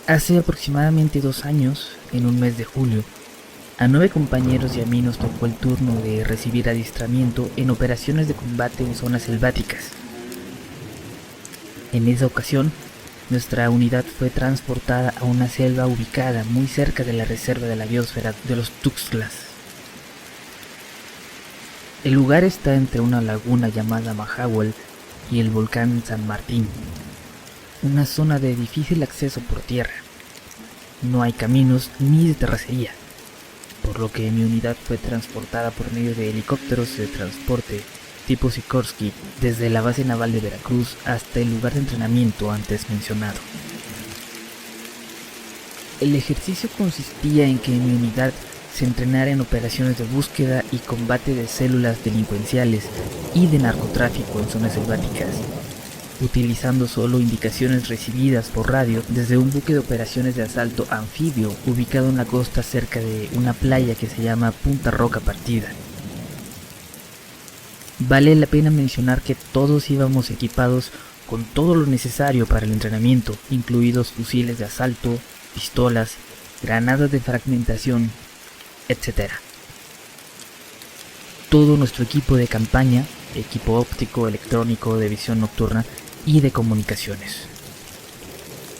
Hace aproximadamente 2 años, en un mes de julio, a 9 compañeros y a mí nos tocó el turno de recibir adiestramiento en operaciones de combate en zonas selváticas. En esa ocasión, nuestra unidad fue transportada a una selva ubicada muy cerca de la reserva de la biosfera de los Tuxtlas. El lugar está entre una laguna llamada Mahahual y el volcán San Martín, una zona de difícil acceso por tierra. No hay caminos ni de terracería, por lo que mi unidad fue transportada por medio de helicópteros de transporte tipo Sikorsky desde la base naval de Veracruz hasta el lugar de entrenamiento antes mencionado. El ejercicio consistía en que mi unidad se entrenara en operaciones de búsqueda y combate de células delincuenciales y de narcotráfico en zonas selváticas, utilizando solo indicaciones recibidas por radio desde un buque de operaciones de asalto anfibio ubicado en la costa cerca de una playa que se llama Punta Roca Partida. Vale la pena mencionar que todos íbamos equipados con todo lo necesario para el entrenamiento, incluidos fusiles de asalto, pistolas, granadas de fragmentación, etc. Todo nuestro equipo de campaña, equipo óptico, electrónico, de visión nocturna y de comunicaciones.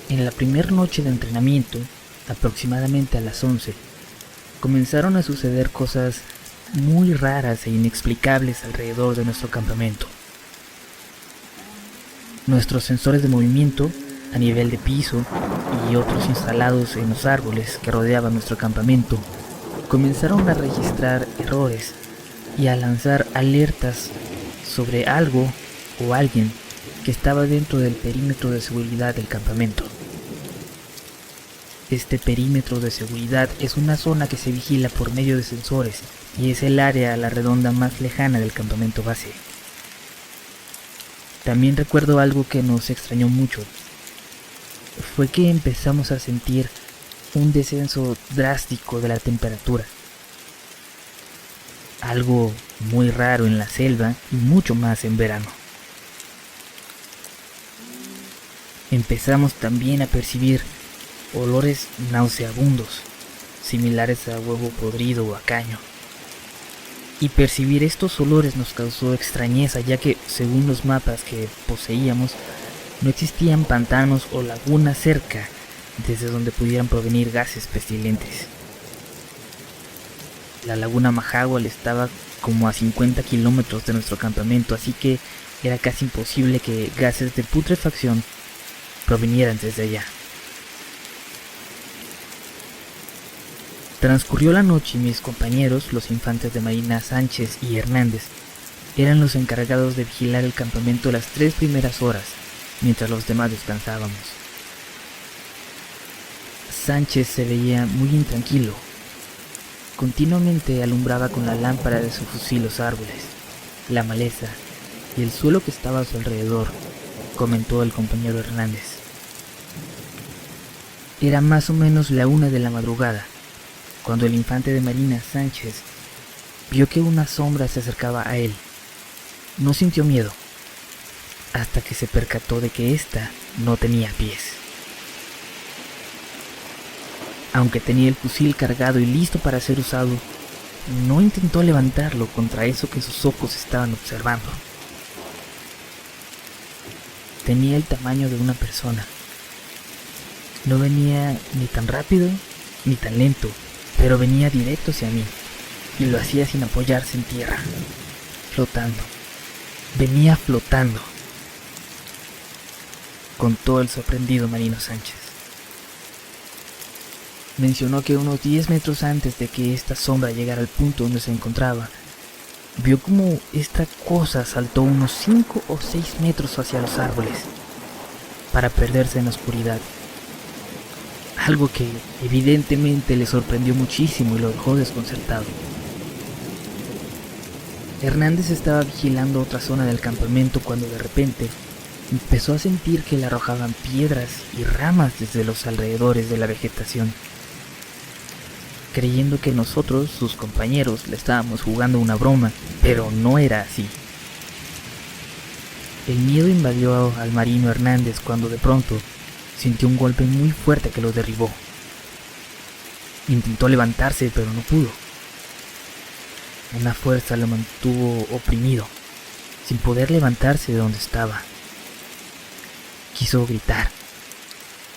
En la primera noche de entrenamiento, aproximadamente a las 11, comenzaron a suceder cosas muy raras e inexplicables alrededor de nuestro campamento. Nuestros sensores de movimiento a nivel de piso y otros instalados en los árboles que rodeaban nuestro campamento comenzaron a registrar errores y a lanzar alertas sobre algo o alguien que estaba dentro del perímetro de seguridad del campamento. Este perímetro de seguridad es una zona que se vigila por medio de sensores y es el área a la redonda más lejana del campamento base. También recuerdo algo que nos extrañó mucho. Fue que empezamos a sentir un descenso drástico de la temperatura. Algo muy raro en la selva y mucho más en verano. Empezamos también a percibir olores nauseabundos, similares a huevo podrido o a caño. Y percibir estos olores nos causó extrañeza, ya que, según los mapas que poseíamos, no existían pantanos o lagunas cerca desde donde pudieran provenir gases pestilentes. La laguna Mahahual estaba como a 50 kilómetros de nuestro campamento, así que era casi imposible que gases de putrefacción provinieran desde allá. Transcurrió la noche y mis compañeros, los infantes de marina Sánchez y Hernández, eran los encargados de vigilar el campamento las 3 primeras horas, mientras los demás descansábamos. Sánchez se veía muy intranquilo. Continuamente alumbraba con la lámpara de su fusil los árboles, la maleza y el suelo que estaba a su alrededor, comentó el compañero Hernández. Era más o menos la 1 de la madrugada, cuando el infante de marina Sánchez vio que una sombra se acercaba a él. No sintió miedo, hasta que se percató de que ésta no tenía pies. Aunque tenía el fusil cargado y listo para ser usado, no intentó levantarlo contra eso que sus ojos estaban observando. Tenía el tamaño de una persona. No venía ni tan rápido ni tan lento, pero venía directo hacia mí, y lo hacía sin apoyarse en tierra, flotando. Venía flotando, contó el sorprendido marino Sánchez. Mencionó que unos 10 metros antes de que esta sombra llegara al punto donde se encontraba, vio como esta cosa saltó unos 5 o 6 metros hacia los árboles, para perderse en la oscuridad. Algo que evidentemente le sorprendió muchísimo y lo dejó desconcertado. Hernández estaba vigilando otra zona del campamento cuando de repente empezó a sentir que le arrojaban piedras y ramas desde los alrededores de la vegetación, creyendo que nosotros, sus compañeros, le estábamos jugando una broma, pero no era así. El miedo invadió al marino Hernández cuando de pronto sintió un golpe muy fuerte que lo derribó. Intentó levantarse, pero no pudo. Una fuerza lo mantuvo oprimido, sin poder levantarse de donde estaba. Quiso gritar.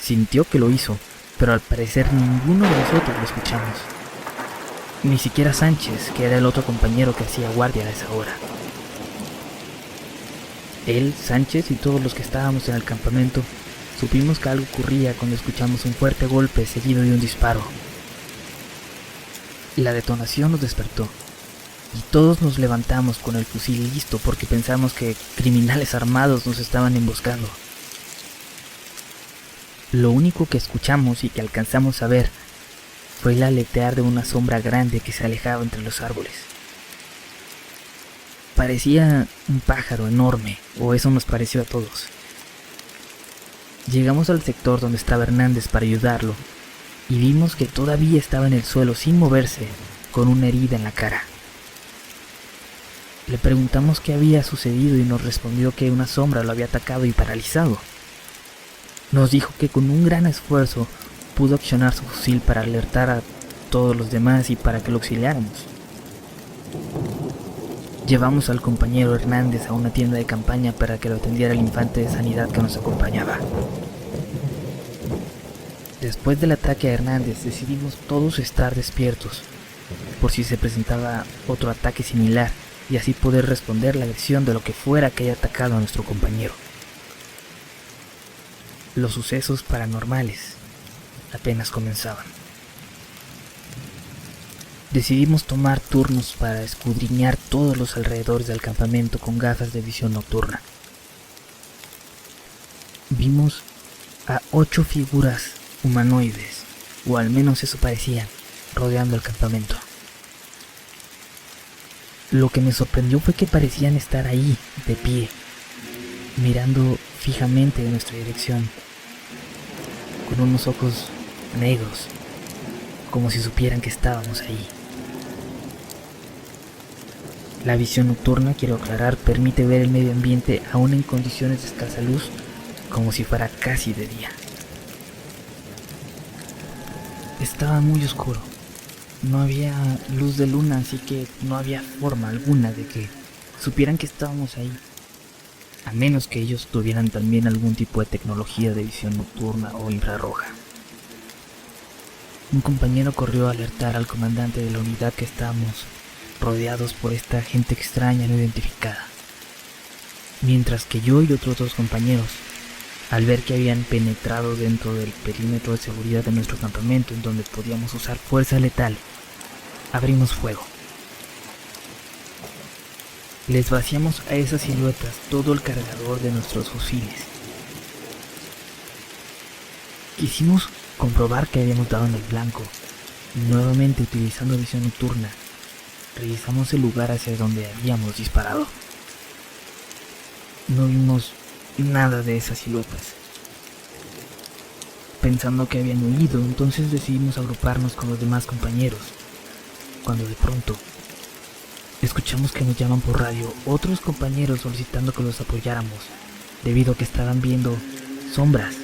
Sintió que lo hizo, pero al parecer ninguno de nosotros lo escuchamos. Ni siquiera Sánchez, que era el otro compañero que hacía guardia a esa hora. Él, Sánchez y todos los que estábamos en el campamento supimos que algo ocurría cuando escuchamos un fuerte golpe seguido de un disparo. La detonación nos despertó y todos nos levantamos con el fusil listo porque pensamos que criminales armados nos estaban emboscando. Lo único que escuchamos y que alcanzamos a ver fue el aletear de una sombra grande que se alejaba entre los árboles. Parecía un pájaro enorme, o eso nos pareció a todos. Llegamos al sector donde estaba Hernández para ayudarlo y vimos que todavía estaba en el suelo sin moverse, con una herida en la cara. Le preguntamos qué había sucedido y nos respondió que una sombra lo había atacado y paralizado. Nos dijo que con un gran esfuerzo pudo accionar su fusil para alertar a todos los demás y para que lo auxiliáramos. Llevamos al compañero Hernández a una tienda de campaña para que lo atendiera el infante de sanidad que nos acompañaba. Después del ataque a Hernández decidimos todos estar despiertos, por si se presentaba otro ataque similar y así poder responder la agresión de lo que fuera que haya atacado a nuestro compañero. Los sucesos paranormales apenas comenzaban. Decidimos tomar turnos para escudriñar todos los alrededores del campamento con gafas de visión nocturna. Vimos a 8 figuras humanoides, o al menos eso parecían, rodeando el campamento. Lo que me sorprendió fue que parecían estar ahí, de pie, mirando fijamente en nuestra dirección, con unos ojos negros, como si supieran que estábamos ahí. La visión nocturna, quiero aclarar, permite ver el medio ambiente aún en condiciones de escasa luz, como si fuera casi de día. Estaba muy oscuro, no había luz de luna, así que no había forma alguna de que supieran que estábamos ahí, a menos que ellos tuvieran también algún tipo de tecnología de visión nocturna o infrarroja. Un compañero corrió a alertar al comandante de la unidad que estábamos rodeados por esta gente extraña no identificada, mientras que yo y otros 2 compañeros, al ver que habían penetrado dentro del perímetro de seguridad de nuestro campamento en donde podíamos usar fuerza letal, abrimos fuego. Les vaciamos a esas siluetas todo el cargador de nuestros fusiles. Quisimos comprobar que habíamos dado en el blanco y nuevamente utilizando visión nocturna, revisamos el lugar hacia donde habíamos disparado. No vimos nada de esas siluetas. Pensando que habían huido, entonces decidimos agruparnos con los demás compañeros, cuando de pronto escuchamos que nos llaman por radio otros compañeros solicitando que los apoyáramos, debido a que estaban viendo sombras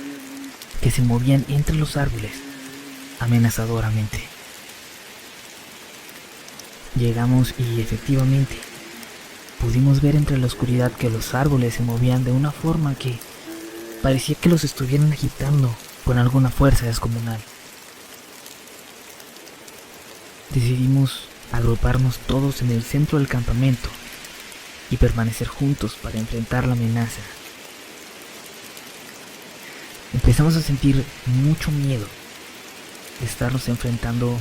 que se movían entre los árboles amenazadoramente. Llegamos y efectivamente pudimos ver entre la oscuridad que los árboles se movían de una forma que parecía que los estuvieran agitando con alguna fuerza descomunal. Decidimos agruparnos todos en el centro del campamento y permanecer juntos para enfrentar la amenaza. Empezamos a sentir mucho miedo de estarnos enfrentando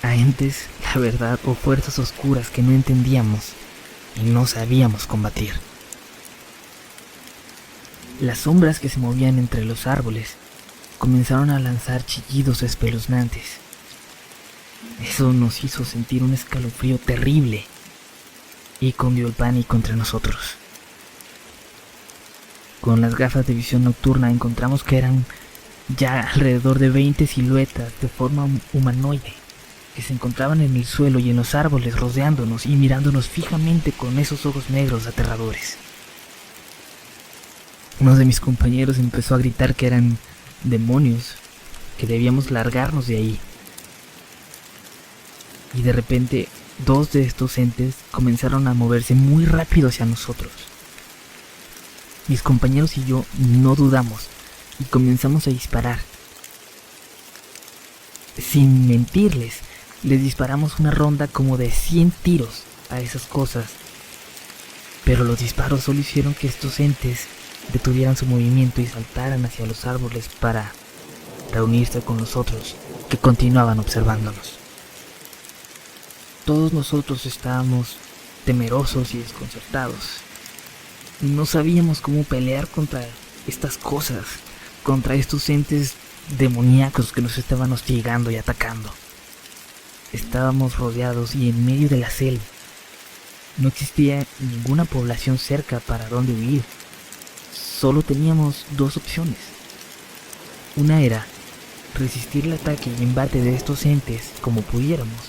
a entes, la verdad, o fuerzas oscuras que no entendíamos y no sabíamos combatir. Las sombras que se movían entre los árboles comenzaron a lanzar chillidos espeluznantes. Eso nos hizo sentir un escalofrío terrible y cundió el pánico entre nosotros. Con las gafas de visión nocturna encontramos que eran ya alrededor de 20 siluetas de forma humanoide que se encontraban en el suelo y en los árboles rodeándonos y mirándonos fijamente con esos ojos negros aterradores. Uno de mis compañeros empezó a gritar que eran demonios, que debíamos largarnos de ahí. Y de repente, dos de estos entes comenzaron a moverse muy rápido hacia nosotros. Mis compañeros y yo no dudamos y comenzamos a disparar. Sin mentirles, les disparamos una ronda como de 100 tiros a esas cosas. Pero los disparos solo hicieron que estos entes detuvieran su movimiento y saltaran hacia los árboles para reunirse con los otros que continuaban observándonos. Todos nosotros estábamos temerosos y desconcertados. No sabíamos cómo pelear contra estas cosas, contra estos entes demoníacos que nos estaban hostigando y atacando. Estábamos rodeados y en medio de la selva. No existía ninguna población cerca para donde huir. Solo teníamos dos opciones. Una era resistir el ataque y embate de estos entes como pudiéramos,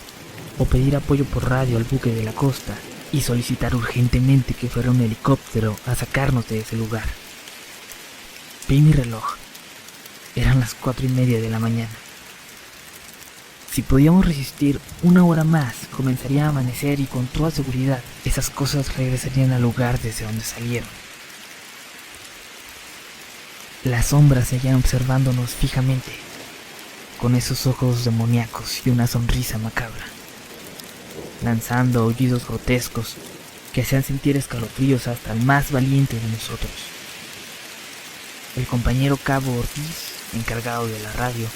o pedir apoyo por radio al buque de la costa y solicitar urgentemente que fuera un helicóptero a sacarnos de ese lugar. Vi mi reloj. Eran las 4:30 de la mañana. Si podíamos resistir una hora más, comenzaría a amanecer y con toda seguridad esas cosas regresarían al lugar desde donde salieron. Las sombras seguían observándonos fijamente, con esos ojos demoníacos y una sonrisa macabra, lanzando aullidos grotescos que hacían sentir escalofríos hasta el más valiente de nosotros. El compañero Cabo Ortiz, encargado de la radio,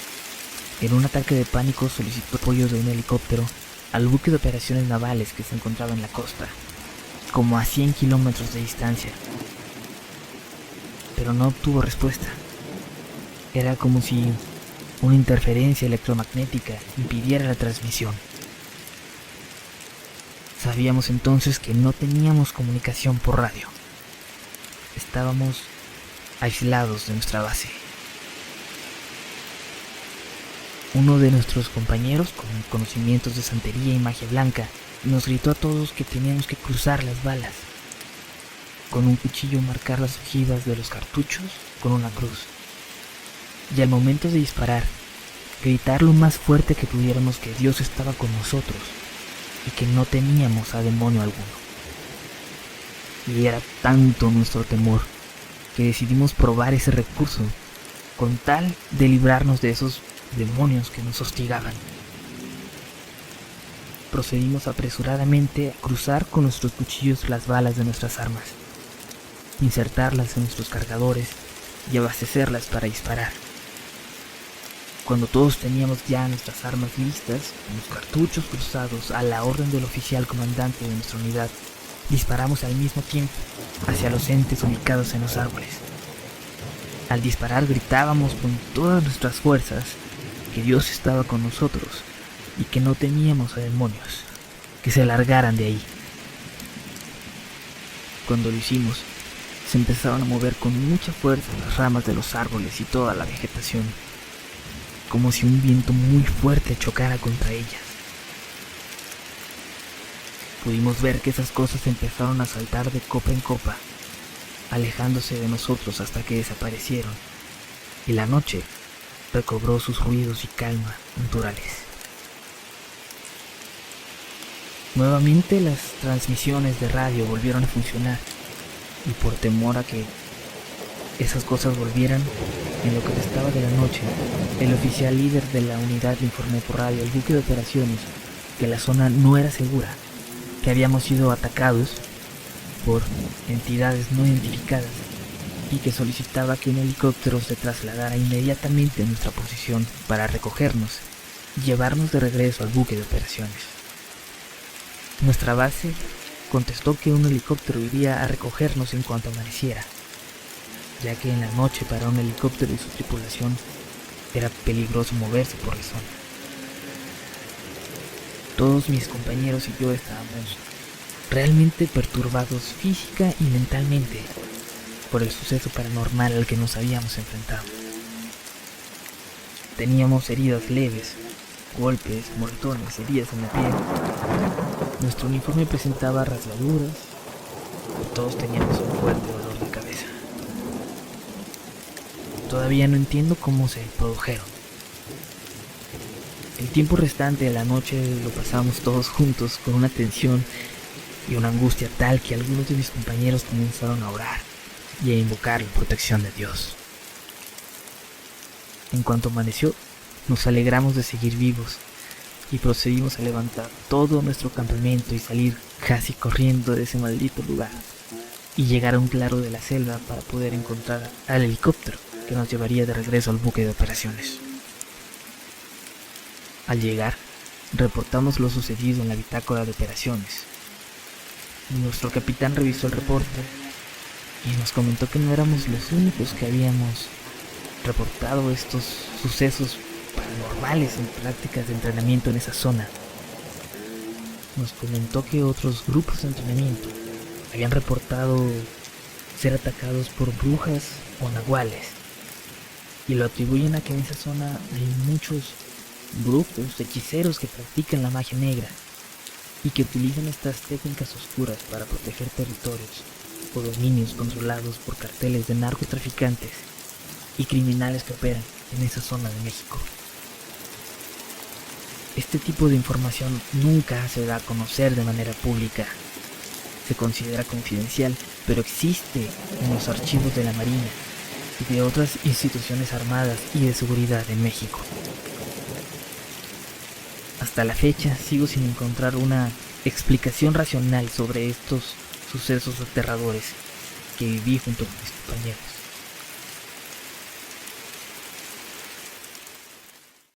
en un ataque de pánico solicitó apoyo de un helicóptero al buque de operaciones navales que se encontraba en la costa, como a 100 kilómetros de distancia. Pero no obtuvo respuesta. Era como si una interferencia electromagnética impidiera la transmisión. Sabíamos entonces que no teníamos comunicación por radio. Estábamos aislados de nuestra base. Uno de nuestros compañeros, con conocimientos de santería y magia blanca, nos gritó a todos que teníamos que cruzar las balas. Con un cuchillo marcar las ojivas de los cartuchos con una cruz. Y al momento de disparar, gritar lo más fuerte que pudiéramos que Dios estaba con nosotros y que no teníamos a demonio alguno. Y era tanto nuestro temor que decidimos probar ese recurso con tal de librarnos de esos demonios que nos hostigaban. Procedimos apresuradamente a cruzar con nuestros cuchillos las balas de nuestras armas, insertarlas en nuestros cargadores y abastecerlas para disparar. Cuando todos teníamos ya nuestras armas listas, los cartuchos cruzados a la orden del oficial comandante de nuestra unidad, disparamos al mismo tiempo hacia los entes ubicados en los árboles. Al disparar gritábamos con todas nuestras fuerzas que Dios estaba con nosotros y que no teníamos a demonios, que se largaran de ahí. Cuando lo hicimos, se empezaron a mover con mucha fuerza las ramas de los árboles y toda la vegetación, como si un viento muy fuerte chocara contra ellas. Pudimos ver que esas cosas empezaron a saltar de copa en copa, alejándose de nosotros hasta que desaparecieron, y la noche recobró sus ruidos y calma naturales. Nuevamente las transmisiones de radio volvieron a funcionar, y por temor a que esas cosas volvieran, en lo que restaba de la noche, el oficial líder de la unidad le informó por radio al buque de operaciones que la zona no era segura, que habíamos sido atacados por entidades no identificadas y que solicitaba que un helicóptero se trasladara inmediatamente a nuestra posición para recogernos y llevarnos de regreso al buque de operaciones. Nuestra base contestó que un helicóptero iría a recogernos en cuanto amaneciera, ya que en la noche para un helicóptero y su tripulación era peligroso moverse por la zona. Todos mis compañeros y yo estábamos realmente perturbados física y mentalmente por el suceso paranormal al que nos habíamos enfrentado. Teníamos heridas leves, golpes, moretones, heridas en la piel. Nuestro uniforme presentaba rasgaduras y todos teníamos un fuerte dolor de cabeza. todavía no entiendo cómo se produjeron. El tiempo restante de la noche lo pasamos todos juntos con una tensión y una angustia tal que algunos de mis compañeros comenzaron a orar y a invocar la protección de Dios. En cuanto amaneció, nos alegramos de seguir vivos y procedimos a levantar todo nuestro campamento y salir casi corriendo de ese maldito lugar y llegar a un claro de la selva para poder encontrar al helicóptero que nos llevaría de regreso al buque de operaciones. Al llegar, reportamos lo sucedido en la bitácora de operaciones. Nuestro capitán revisó el reporte y nos comentó que no éramos los únicos que habíamos reportado estos sucesos paranormales en prácticas de entrenamiento en esa zona. Nos comentó que otros grupos de entrenamiento habían reportado ser atacados por brujas o nahuales y lo atribuyen a que en esa zona hay muchos grupos hechiceros que practican la magia negra y que utilizan estas técnicas oscuras para proteger territorios o dominios controlados por carteles de narcotraficantes y criminales que operan en esa zona de México. Este tipo de información nunca se da a conocer de manera pública. Se considera confidencial, pero existe en los archivos de la Marina y de otras instituciones armadas y de seguridad en México. Hasta la fecha sigo sin encontrar una explicación racional sobre estos sucesos aterradores que viví junto con mis compañeros.